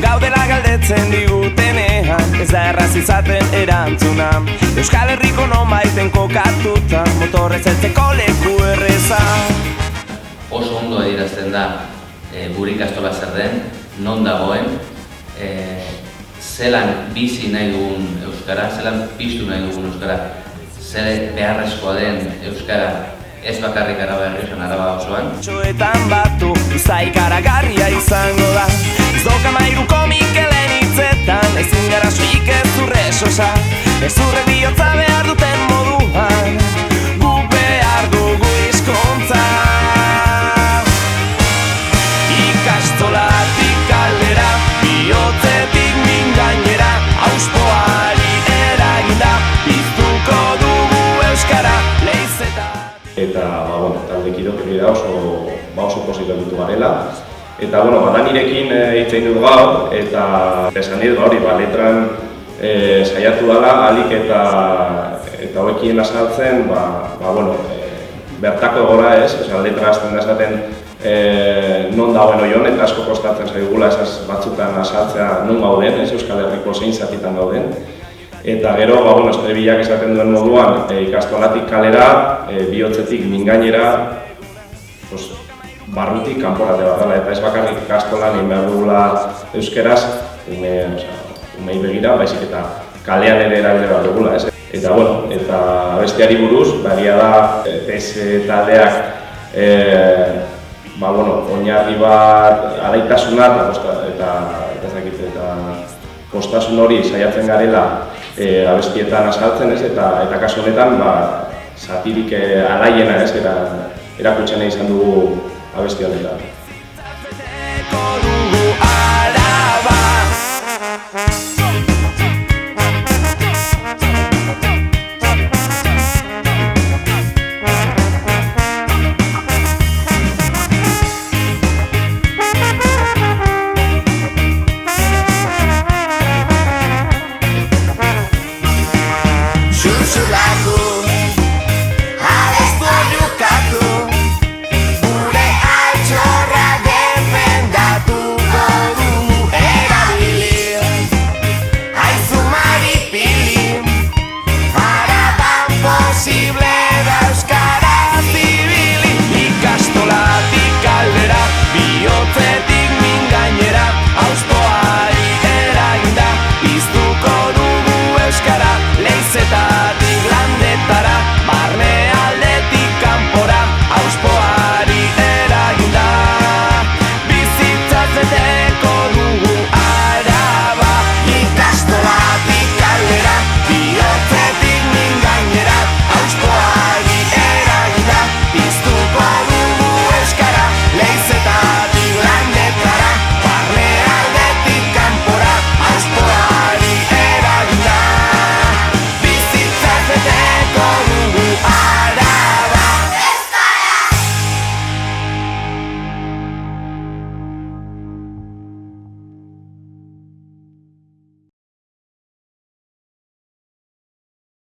Gaudela galdetzen digutenean, ez da erraz izaten erantzuna. Euskal Herriko nonbaiten kokatuta, motorrez heltzeko leku erreza. Oso ondo adierazten da gure ikastola zer den, non dagoen, zelan bizi nahi dugun euskara, zelan piztu nahi dugun euskara, zer beharrezkoa den euskara, ez bakarrik Araba Errioxan, Araba osoan. Txoetan batu, zaikaragarria izango da. Ez doka mairuko Mikelen hitzetan, ezin gara soilik ezurre sosa. Ezurre bihotza behar duten moduan, gu behar dugu hizkuntza. Ikastolatik kalera, bihotzetik min gainera, auspoari eraginda, piztuko dugu euskara, leizeta. Eta taldekidok egia oso positibotu garela. Eta nirekin hitz egin dut gaur, eta esan dut hori, letran saiatu dela, alik eta hoekien azaltzen, bertako egora ez, letra azten da esaten non dagoen oion, eta asko kostatzen zaigula esaz batzutan azaltzea non gauden, Euskal Herriko zein zatitan gauden. Eta gero, estrebilak esaten duen moduan, ikastolatik kalera, bihotzetik mingainera, barrutik kanporate bat dela, eta ez bakarrik ikastolan egin behar dugula euskeraz, umei begira, baizik eta kalean ere erabile behar dugula. Eta besteari buruz, egia da, PS taldeak oinarri bat alaitasuna eta postasun hori saiatzen garela abestietan azaltzen, eta kasu honetan satirik alaiena erakutsena izan dugu abesti honetan.